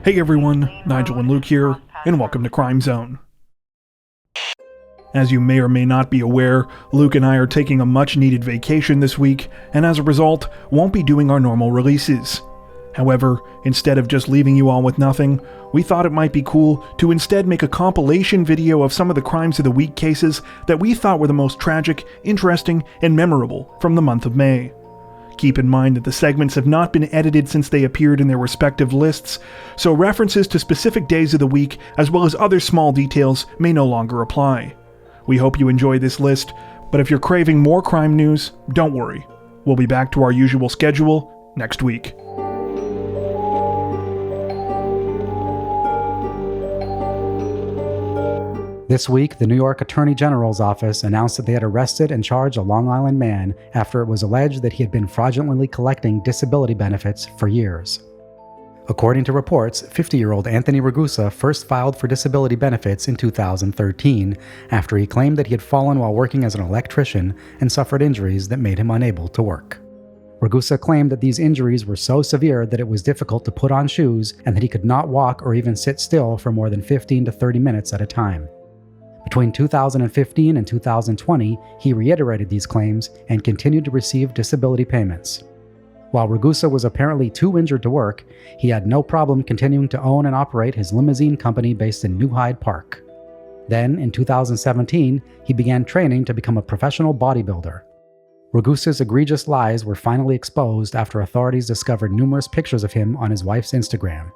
Hey everyone, Nigel and Luke here, and welcome to Crime Zone. As you may or may not be aware, Luke and I are taking a much-needed vacation this week, and as a result, won't be doing our normal releases. However, instead of just leaving you all with nothing, we thought it might be cool to instead make a compilation video of some of the Crimes of the Week cases that we thought were the most tragic, interesting, and memorable from the month of May. Keep in mind that the segments have not been edited since they appeared in their respective lists, so references to specific days of the week as well as other small details may no longer apply. We hope you enjoy this list, but if you're craving more crime news, don't worry. We'll be back to our usual schedule next week. This week, the New York Attorney General's office announced that they had arrested and charged a Long Island man after it was alleged that he had been fraudulently collecting disability benefits for years. According to reports, 50-year-old Anthony Ragusa first filed for disability benefits in 2013 after he claimed that he had fallen while working as an electrician and suffered injuries that made him unable to work. Ragusa claimed that these injuries were so severe that it was difficult to put on shoes and that he could not walk or even sit still for more than 15 to 30 minutes at a time. Between 2015 and 2020, he reiterated these claims and continued to receive disability payments. While Ragusa was apparently too injured to work, he had no problem continuing to own and operate his limousine company based in New Hyde Park. Then, in 2017, he began training to become a professional bodybuilder. Ragusa's egregious lies were finally exposed after authorities discovered numerous pictures of him on his wife's Instagram.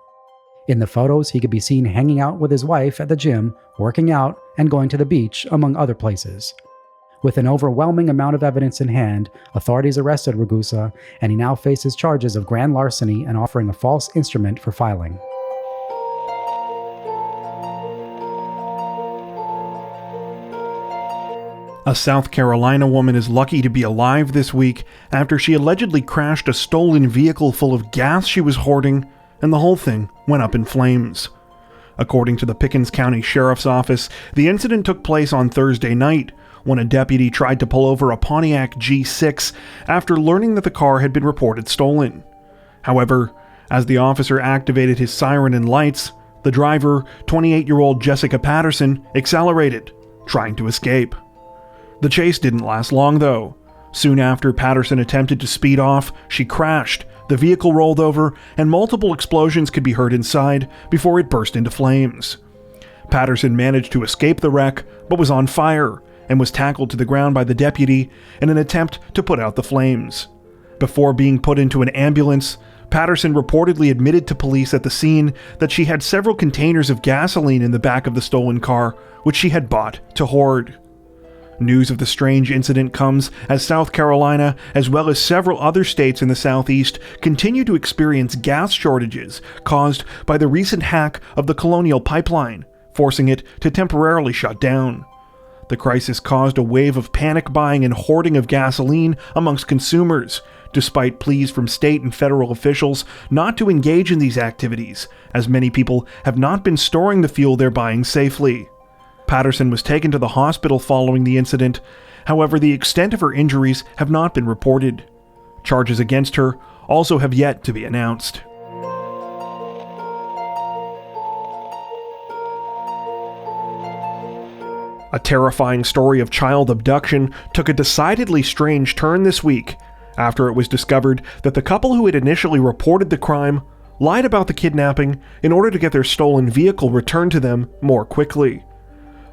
In the photos, he could be seen hanging out with his wife at the gym, working out, and going to the beach, among other places. With an overwhelming amount of evidence in hand, authorities arrested Ragusa, and he now faces charges of grand larceny and offering a false instrument for filing. A South Carolina woman is lucky to be alive this week after she allegedly crashed a stolen vehicle full of gas she was hoarding, and the whole thing went up in flames. According to the Pickens County Sheriff's Office, the incident took place on Thursday night when a deputy tried to pull over a Pontiac G6 after learning that the car had been reported stolen. However, as the officer activated his siren and lights, the driver, 28-year-old Jessica Patterson, accelerated, trying to escape. The chase didn't last long, though. Soon after Patterson attempted to speed off, she crashed. The vehicle rolled over, and multiple explosions could be heard inside before it burst into flames. Patterson managed to escape the wreck, but was on fire, and was tackled to the ground by the deputy in an attempt to put out the flames. Before being put into an ambulance, Patterson reportedly admitted to police at the scene that she had several containers of gasoline in the back of the stolen car, which she had bought to hoard. News of the strange incident comes as South Carolina, as well as several other states in the Southeast, continue to experience gas shortages caused by the recent hack of the Colonial Pipeline, forcing it to temporarily shut down. The crisis caused a wave of panic buying and hoarding of gasoline amongst consumers, despite pleas from state and federal officials not to engage in these activities, as many people have not been storing the fuel they're buying safely. Patterson was taken to the hospital following the incident. However, the extent of her injuries have not been reported. Charges against her also have yet to be announced. A terrifying story of child abduction took a decidedly strange turn this week after it was discovered that the couple who had initially reported the crime lied about the kidnapping in order to get their stolen vehicle returned to them more quickly.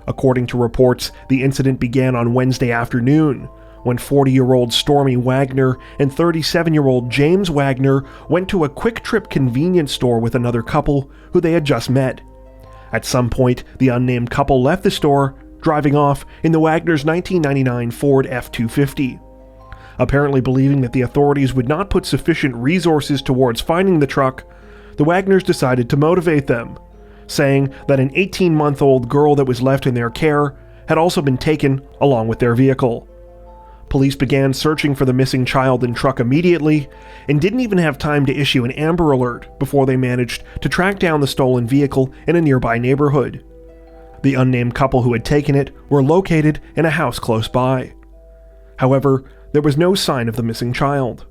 According to reports, the incident began on Wednesday afternoon, when 40-year-old Stormy Wagner and 37-year-old James Wagner went to a Quick Trip convenience store with another couple who they had just met. At some point, the unnamed couple left the store, driving off in the Wagner's 1999 Ford F-250. Apparently believing that the authorities would not put sufficient resources towards finding the truck, the Wagners decided to motivate them, saying that an 18-month-old girl that was left in their care had also been taken along with their vehicle. Police began searching for the missing child and truck immediately, and didn't even have time to issue an Amber Alert before they managed to track down the stolen vehicle in a nearby neighborhood. The unnamed couple who had taken it were located in a house close by. However, there was no sign of the missing child.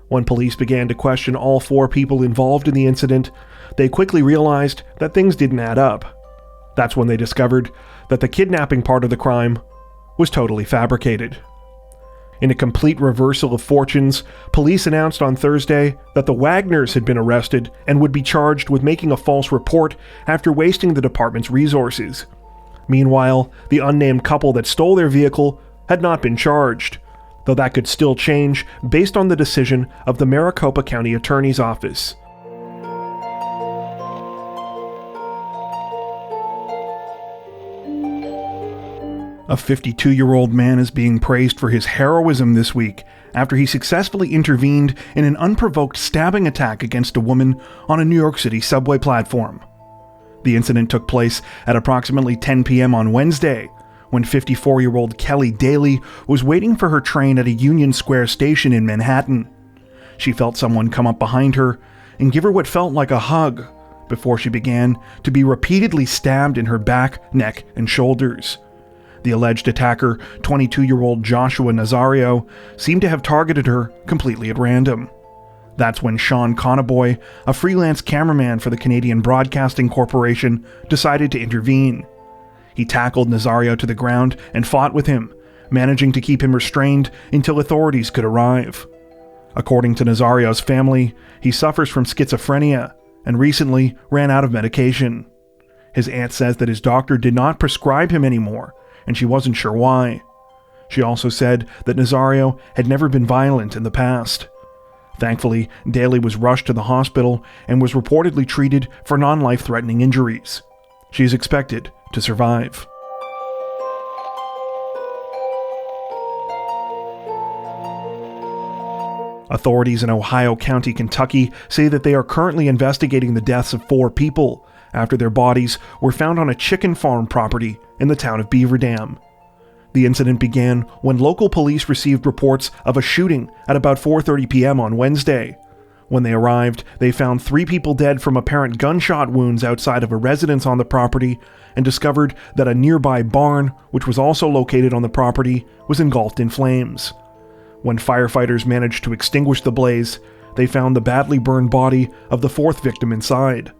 When police began to question all 4 people involved in the incident, they quickly realized that things didn't add up. That's when they discovered that the kidnapping part of the crime was totally fabricated. In a complete reversal of fortunes, police announced on Thursday that the Wagners had been arrested and would be charged with making a false report after wasting the department's resources. Meanwhile, the unnamed couple that stole their vehicle had not been charged, though that could still change based on the decision of the Maricopa County Attorney's Office. A 52-year-old man is being praised for his heroism this week after he successfully intervened in an unprovoked stabbing attack against a woman on a New York City subway platform. The incident took place at approximately 10 p.m. on Wednesday, when 54-year-old Kelly Daly was waiting for her train at a Union Square station in Manhattan. She felt someone come up behind her and give her what felt like a hug before she began to be repeatedly stabbed in her back, neck, and shoulders. The alleged attacker, 22-year-old Joshua Nazario, seemed to have targeted her completely at random. That's when Sean Conaboy, a freelance cameraman for the Canadian Broadcasting Corporation, decided to intervene. He tackled Nazario to the ground and fought with him, managing to keep him restrained until authorities could arrive. According to Nazario's family, he suffers from schizophrenia and recently ran out of medication. His aunt says that his doctor did not prescribe him anymore, and she wasn't sure why. She also said that Nazario had never been violent in the past. Thankfully, Daly was rushed to the hospital and was reportedly treated for non-life-threatening injuries. She is expected to survive. Authorities in Ohio County, Kentucky say that they are currently investigating the deaths of 4 people after their bodies were found on a chicken farm property in the town of Beaver Dam. The incident began when local police received reports of a shooting at about 4:30 p.m. on Wednesday. When they arrived, they found 3 people dead from apparent gunshot wounds outside of a residence on the property and discovered that a nearby barn, which was also located on the property, was engulfed in flames. When firefighters managed to extinguish the blaze, they found the badly burned body of the 4th victim inside.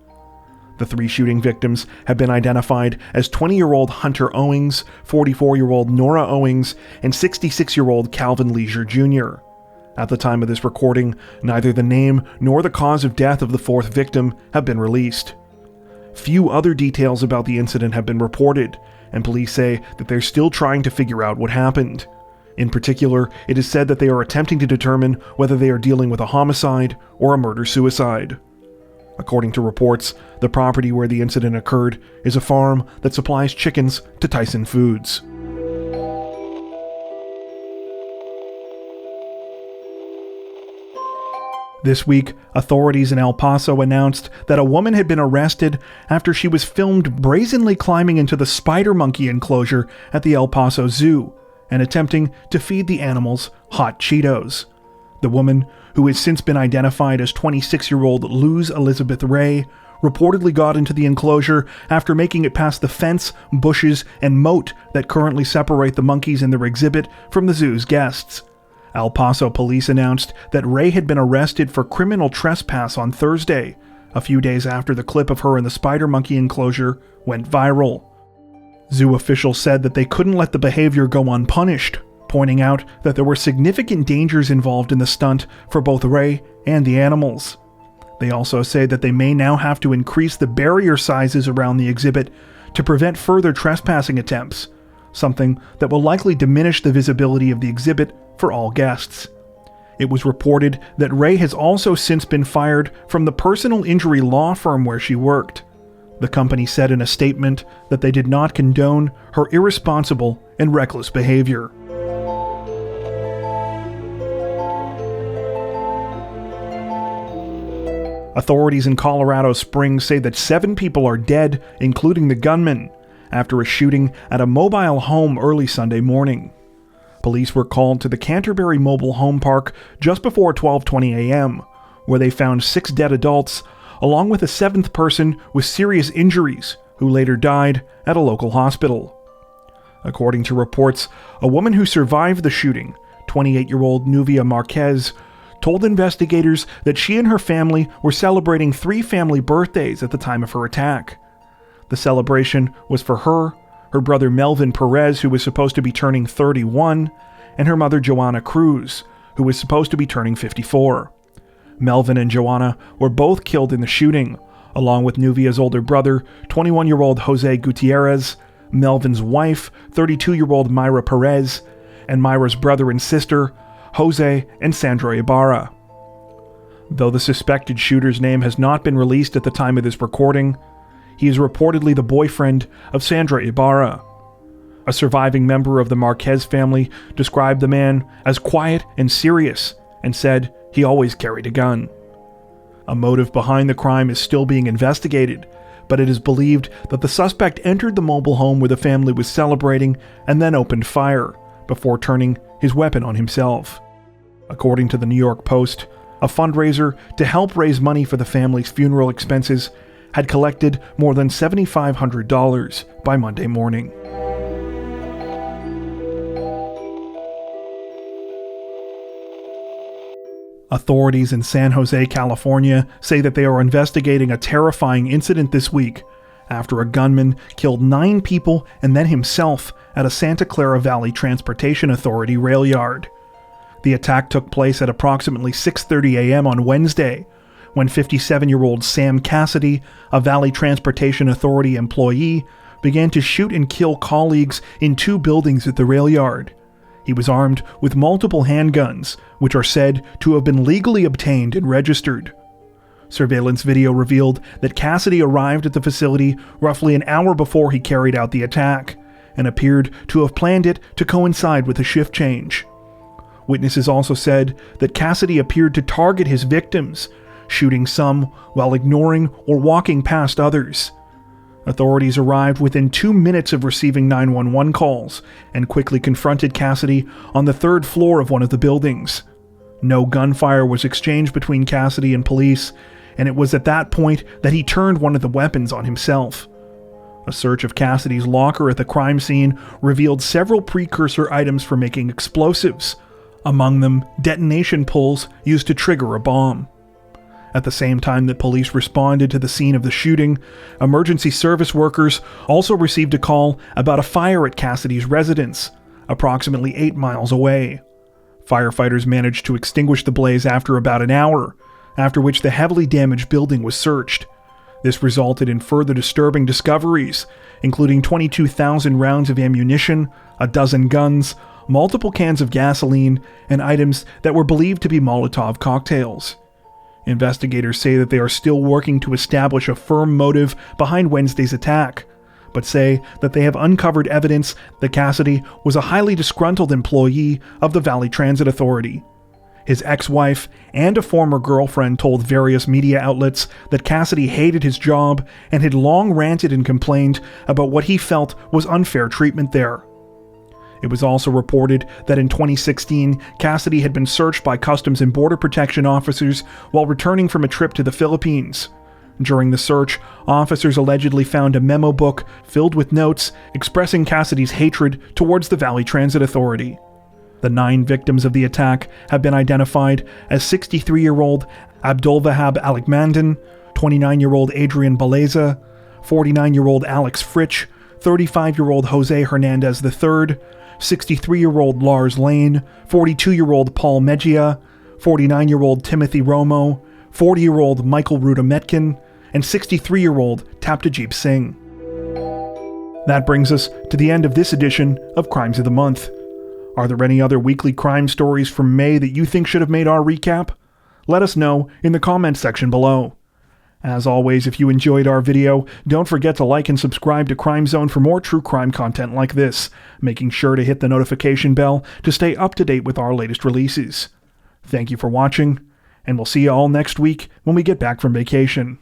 The 3 shooting victims have been identified as 20-year-old Hunter Owings, 44-year-old Nora Owings, and 66-year-old Calvin Leisure Jr. At the time of this recording, neither the name nor the cause of death of the 4th victim have been released. Few other details about the incident have been reported, and police say that they're still trying to figure out what happened. In particular, it is said that they are attempting to determine whether they are dealing with a homicide or a murder-suicide. According to reports, the property where the incident occurred is a farm that supplies chickens to Tyson Foods. This week, authorities in El Paso announced that a woman had been arrested after she was filmed brazenly climbing into the spider monkey enclosure at the El Paso Zoo and attempting to feed the animals hot Cheetos. The woman, who has since been identified as 26-year-old Luz Elizabeth Ray, reportedly got into the enclosure after making it past the fence, bushes, and moat that currently separate the monkeys in their exhibit from the zoo's guests. El Paso police announced that Ray had been arrested for criminal trespass on Thursday, a few days after the clip of her in the spider monkey enclosure went viral. Zoo officials said that they couldn't let the behavior go unpunished, pointing out that there were significant dangers involved in the stunt for both Ray and the animals. They also say that they may now have to increase the barrier sizes around the exhibit to prevent further trespassing attempts, something that will likely diminish the visibility of the exhibit for all guests. It was reported that Ray has also since been fired from the personal injury law firm where she worked. The company said in a statement that they did not condone her irresponsible and reckless behavior. Authorities in Colorado Springs say that 7 people are dead, including the gunman, after a shooting at a mobile home early Sunday morning. Police were called to the Canterbury Mobile Home Park just before 12:20 a.m., where they found 6 dead adults, along with a 7th person with serious injuries, who later died at a local hospital. According to reports, a woman who survived the shooting, 28-year-old Nuvia Marquez, told investigators that she and her family were celebrating 3 family birthdays at the time of her attack. The celebration was for her brother Melvin Perez, who was supposed to be turning 31, and her mother Joanna Cruz, who was supposed to be turning 54. Melvin and Joanna were both killed in the shooting, along with Nuvia's older brother, 21-year-old Jose Gutierrez, Melvin's wife, 32-year-old Myra Perez, and Myra's brother and sister, Jose and Sandra Ibarra. Though the suspected shooter's name has not been released at the time of this recording, he is reportedly the boyfriend of Sandra Ibarra. A surviving member of the Marquez family described the man as quiet and serious and said he always carried a gun. A motive behind the crime is still being investigated, but it is believed that the suspect entered the mobile home where the family was celebrating and then opened fire before turning his weapon on himself. According to the New York Post, a fundraiser to help raise money for the family's funeral expenses had collected more than $7,500 by Monday morning. Authorities in San Jose, California say that they are investigating a terrifying incident this week after a gunman killed 9 people and then himself at a Santa Clara Valley Transportation Authority Railyard. The attack took place at approximately 6:30 a.m. on Wednesday, when 57-year-old Sam Cassidy, a Valley Transportation Authority employee, began to shoot and kill colleagues in 2 buildings at the Railyard. He was armed with multiple handguns, which are said to have been legally obtained and registered. Surveillance video revealed that Cassidy arrived at the facility roughly an hour before he carried out the attack, and appeared to have planned it to coincide with a shift change. Witnesses also said that Cassidy appeared to target his victims, shooting some while ignoring or walking past others. Authorities arrived within 2 minutes of receiving 911 calls and quickly confronted Cassidy on the 3rd floor of one of the buildings. No gunfire was exchanged between Cassidy and police, and it was at that point that he turned one of the weapons on himself. A search of Cassidy's locker at the crime scene revealed several precursor items for making explosives, among them detonation pulls used to trigger a bomb. At the same time that police responded to the scene of the shooting, emergency service workers also received a call about a fire at Cassidy's residence, approximately 8 miles away. Firefighters managed to extinguish the blaze after about an hour, after which the heavily damaged building was searched. This resulted in further disturbing discoveries, including 22,000 rounds of ammunition, a dozen guns, multiple cans of gasoline, and items that were believed to be Molotov cocktails. Investigators say that they are still working to establish a firm motive behind Wednesday's attack, but say that they have uncovered evidence that Cassidy was a highly disgruntled employee of the Valley Transit Authority. His ex-wife and a former girlfriend told various media outlets that Cassidy hated his job and had long ranted and complained about what he felt was unfair treatment there. It was also reported that in 2016, Cassidy had been searched by Customs and Border Protection officers while returning from a trip to the Philippines. During the search, officers allegedly found a memo book filled with notes expressing Cassidy's hatred towards the Valley Transit Authority. The 9 victims of the attack have been identified as 63-year-old Abdulvahab Alikmandan, 29-year-old Adrian Baleza, 49-year-old Alex Fritsch, 35-year-old Jose Hernandez III, 63-year-old Lars Lane, 42-year-old Paul Mejia, 49-year-old Timothy Romo, 40-year-old Michael Rudametkin, and 63-year-old Taptajip Singh. That brings us to the end of this edition of Crimes of the Month. Are there any other weekly crime stories from May that you think should have made our recap? Let us know in the comments section below. As always, if you enjoyed our video, don't forget to like and subscribe to Crime Zone for more true crime content like this, making sure to hit the notification bell to stay up to date with our latest releases. Thank you for watching, and we'll see you all next week when we get back from vacation.